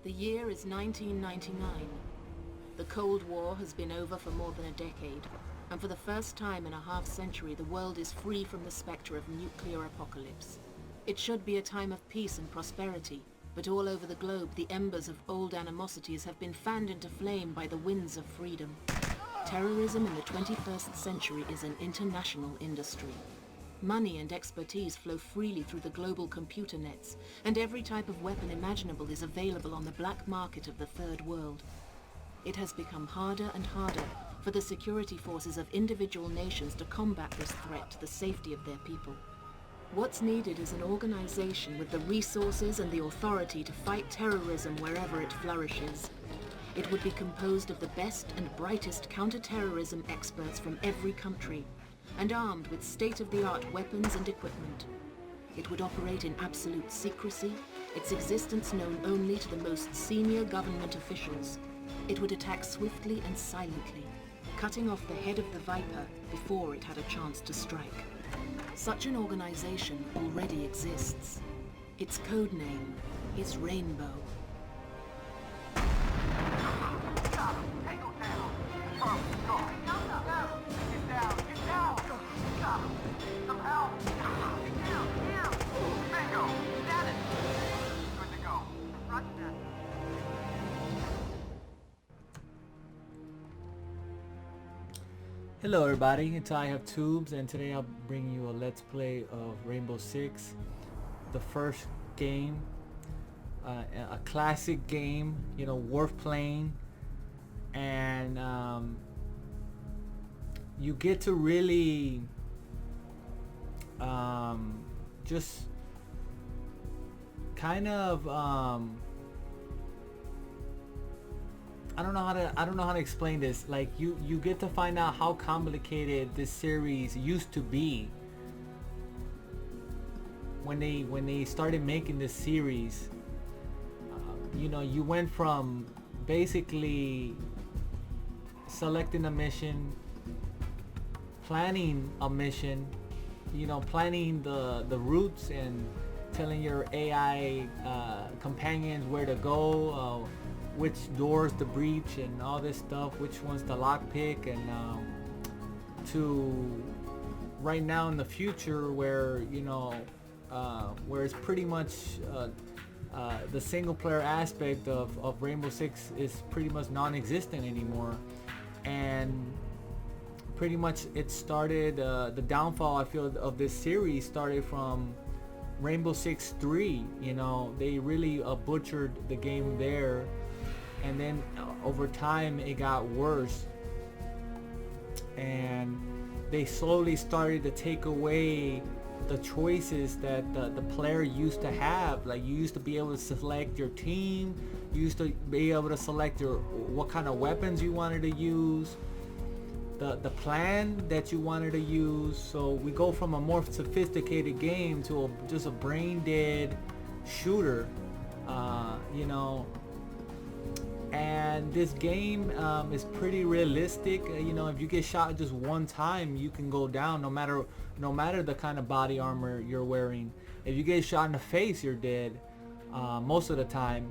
The year is 1999. The Cold War has been over for more than a decade, and for the first time in a half-century, the world is free from the specter of nuclear apocalypse. It should be a time of peace and prosperity, but all over the globe, the embers of old animosities have been fanned into flame by the winds of freedom. Terrorism in the 21st century is an international industry. Money and expertise flow freely through the global computer nets, and every type of weapon imaginable is available on the black market of the Third World. It has become harder and harder for the security forces of individual nations to combat this threat to the safety of their people. What's needed is an organization with the resources and the authority to fight terrorism wherever it flourishes. It would be composed of the best and brightest counter-terrorism experts from every country, and armed with state-of-the-art weapons and equipment. It would operate in absolute secrecy, its existence known only to the most senior government officials. It would attack swiftly and silently, cutting off the head of the Viper before it had a chance to strike. Such an organization already exists. Its code name is Rainbow. Hello everybody, it's I Have Tubes, and today I'll bring you a let's play of Rainbow Six, the first game, a classic game, you know, worth playing, and you get to really just kind of I don't know how to explain this. Like you get to find out how complicated this series used to be when they started making this series. You know, you went from basically selecting a mission, planning a mission, you know, planning the routes and telling your AI companions where to go, which doors to breach and all this stuff, which ones to lockpick, and to right now in the future where, you know, where it's pretty much the single player aspect of Rainbow Six is pretty much non-existent anymore. And pretty much it started, the downfall I feel of this series started from Rainbow Six 3. You know, they really butchered the game there, and then over time it got worse, and they slowly started to take away the choices that the player used to have. Like, you used to be able to select your team, you used to be able to select what kind of weapons you wanted to use, the plan that you wanted to use. So we go from a more sophisticated game to just a brain dead shooter, you know. And this game is pretty realistic. You know, if you get shot just one time, you can go down, no matter the kind of body armor you're wearing. If you get shot in the face, you're dead most of the time.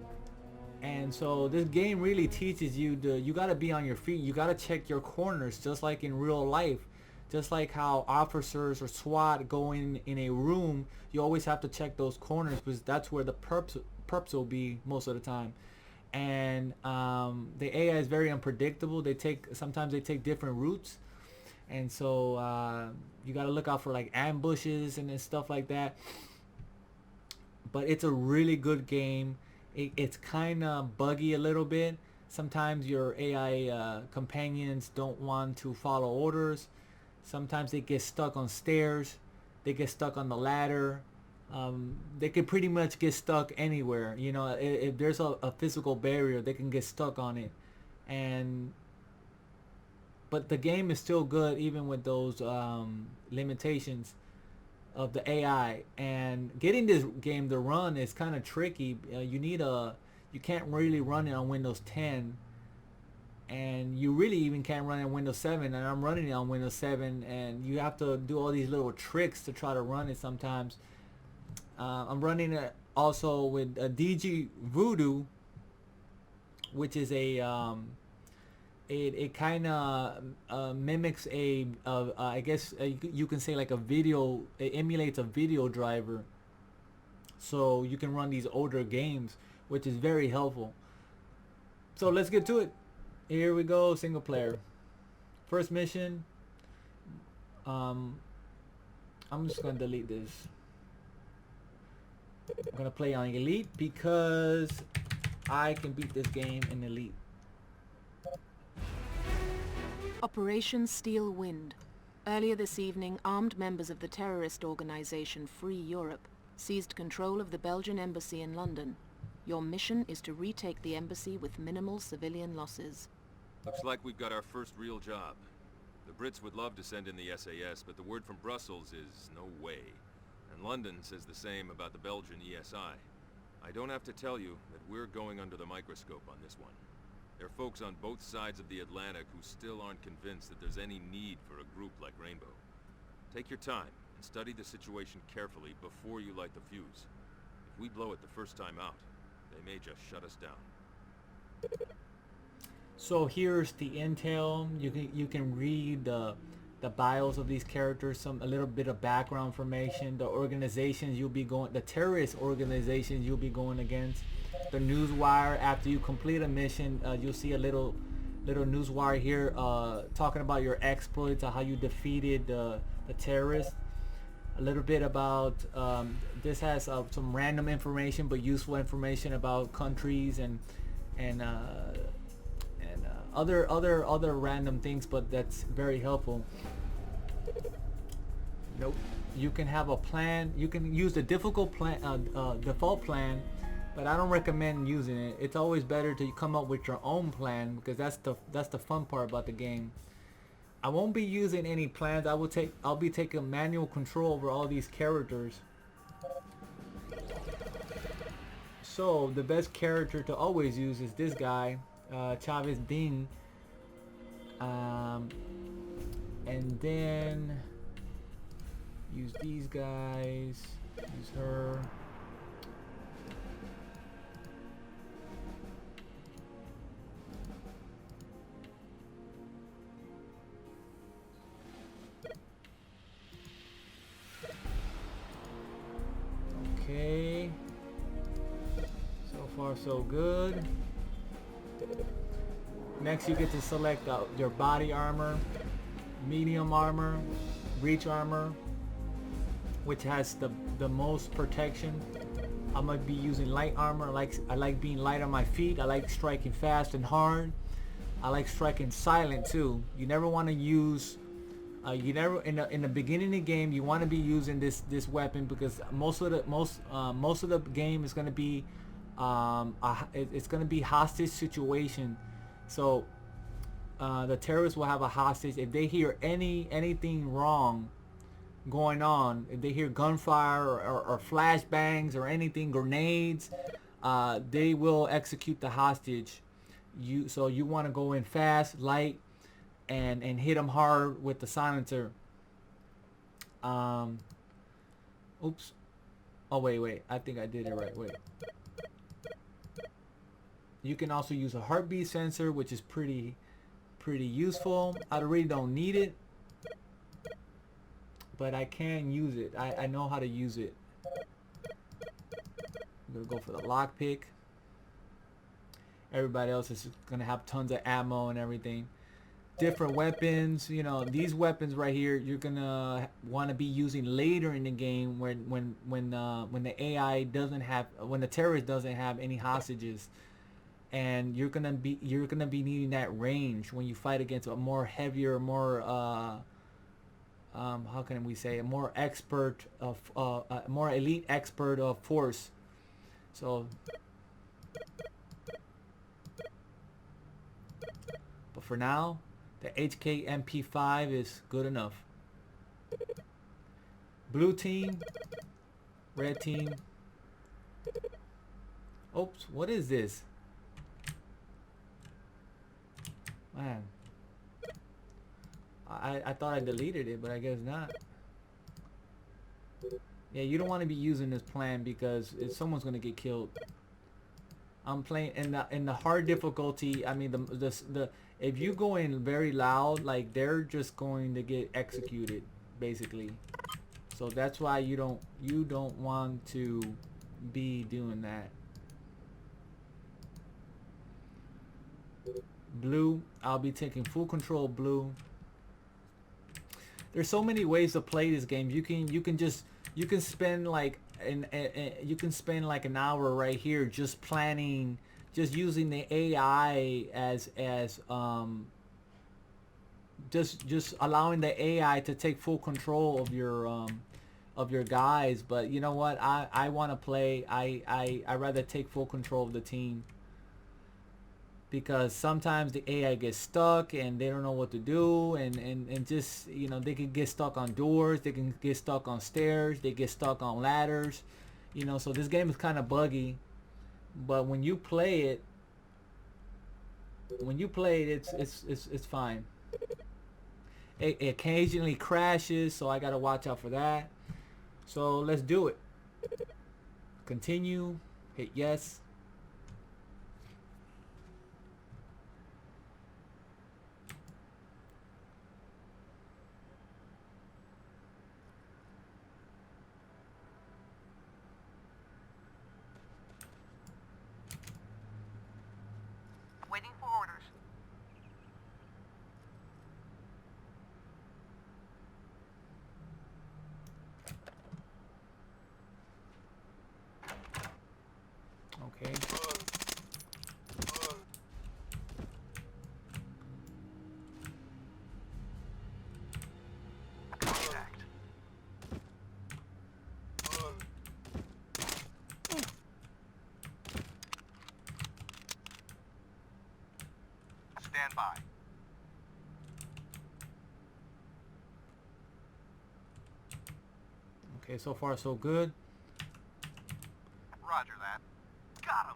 And so this game really teaches you you gotta be on your feet. You gotta check your corners, just like in real life. Just like how officers or SWAT go in a room, you always have to check those corners, because that's where the perps will be most of the time. And the AI is very unpredictable. Sometimes they take different routes, and so you got to look out for like ambushes and stuff like that. But it's a really good game. It's kind of buggy a little bit. Sometimes your AI companions don't want to follow orders. Sometimes they get stuck on stairs. They get stuck on the ladder. They can pretty much get stuck anywhere. You know, if there's a physical barrier, they can get stuck on it. But the game is still good even with those limitations of the AI. And getting this game to run is kind of tricky. You can't really run it on Windows 10, and you really even can't run it on Windows 7. And I'm running it on Windows 7, and you have to do all these little tricks to try to run it sometimes. I'm running it also with a DG Voodoo, which is a it kind of mimics a I guess you can say like a video. It emulates a video driver, so you can run these older games, which is very helpful. So let's get to it. Here we go, single player. First mission. I'm just gonna delete this. I'm gonna play on Elite because I can beat this game in Elite. Operation Steel Wind. Earlier this evening, armed members of the terrorist organization Free Europe seized control of the Belgian embassy in London. Your mission is to retake the embassy with minimal civilian losses. Looks like we've got our first real job. The Brits would love to send in the SAS, but the word from Brussels is no way. And London says the same about the Belgian ESI. I don't have to tell you that we're going under the microscope on this one. There are folks on both sides of the Atlantic who still aren't convinced that there's any need for a group like Rainbow. Take your time and study the situation carefully before you light the fuse. If we blow it the first time out, they may just shut us down. So here's the intel. You can read the bios of these characters, a little bit of background information, the organizations you'll be going, the terrorist organizations you'll be going against, the newswire. After you complete a mission, you'll see a little newswire here talking about your exploits, how you defeated the terrorists. A little bit about this has some random information but useful information about countries and other random things, but that's very helpful. Nope. You can have a plan. You can use the default plan, but I don't recommend using it. It's always better to come up with your own plan because that's the fun part about the game. I won't be using any plans. I'll be taking manual control over all these characters. So the best character to always use is this guy, Chavez Ding. And then use these guys. Use her. Okay, so far so good. Next you get to select your body armor, medium armor, breach armor, which has the most protection. I'm gonna be using light armor. I like being light on my feet. I like striking fast and hard. I like striking silent too. You never want to use in the beginning of the game you want to be using this weapon because most of the game is going to be it's going to be hostage situation. So the terrorists will have a hostage. If they hear anything wrong going on, if they hear gunfire or flashbangs or anything, grenades, they will execute the hostage. So you want to go in fast, light, and hit them hard with the silencer. Oops. Oh wait, I think I did it right. Wait. You can also use a heartbeat sensor, which is pretty useful. I really don't need it, but I can use it. I know how to use it. I'm gonna go for the lockpick. Everybody else is gonna have tons of ammo and everything. Different weapons, these weapons right here you're gonna want to be using later in the game when the AI doesn't have, when the terrorist doesn't have any hostages, and you're gonna be needing that range when you fight against a more heavier, more how can we say, a more expert of a more elite expert of force. So but for now, the HK MP5 is good enough. Blue team, red team. Oops, what is this? Man, I thought I deleted it, but I guess not. Yeah, you don't want to be using this plan because someone's gonna get killed. I'm playing in the hard difficulty. I mean, the if you go in very loud, like they're just going to get executed, basically. So that's why you don't want to be doing that. Blue, I'll be taking full control of blue. There's so many ways to play this game. You can spend like you can spend like an hour right here just planning, just using the AI as just allowing the AI to take full control of your guys. But you know what? I want to play. I rather take full control of the team, because sometimes the AI gets stuck and they don't know what to do, and just, you know, they can get stuck on doors, they can get stuck on stairs, they get stuck on ladders, you know. So this game is kind of buggy, but when you play it, it's fine. It occasionally crashes, so I gotta watch out for that. So let's do it. Continue, hit yes. Waiting for orders. Okay. Contact. Stand by. Okay, so far so good. Roger that. Got him.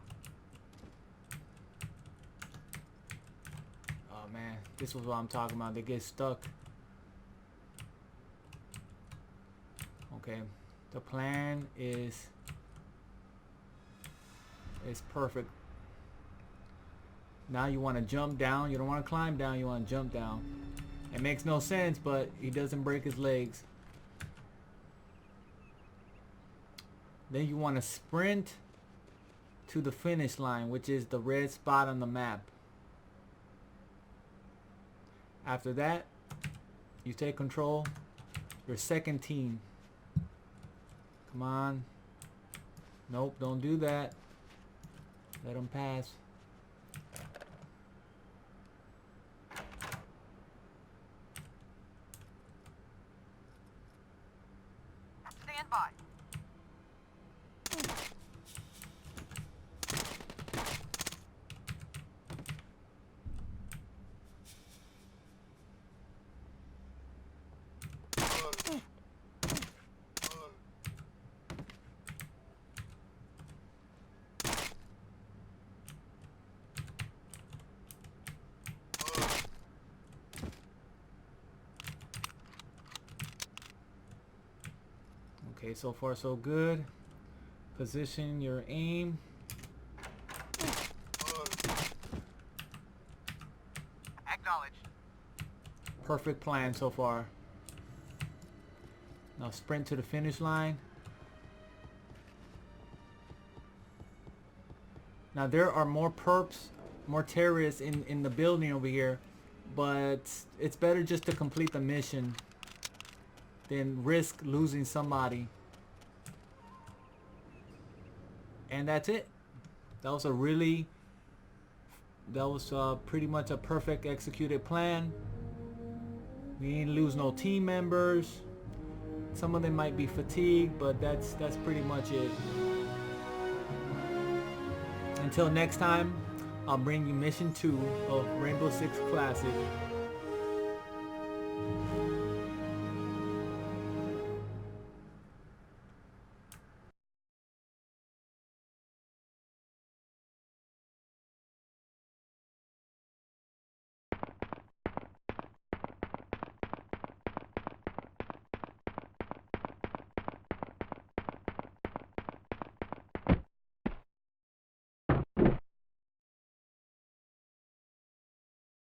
Oh man, this was what I'm talking about. They get stuck. Okay, the plan is perfect. Now you want to jump down. You don't want to climb down. You want to jump down. It makes no sense, but he doesn't break his legs. Then you want to sprint to the finish line, which is the red spot on the map. After that, you take control. Your second team. Come on. Nope, don't do that. Let them pass. Stand by. Okay, so far so good. Position your aim. Acknowledged. Perfect plan so far. Now sprint to the finish line. Now there are more perps, more terrorists in the building over here, but it's better just to complete the mission than risk losing somebody. And that's it. That was pretty much a perfect executed plan. We didn't lose no team members. Some of them might be fatigued, but that's pretty much it. Until next time, I'll bring you mission 2 of Rainbow Six Classic.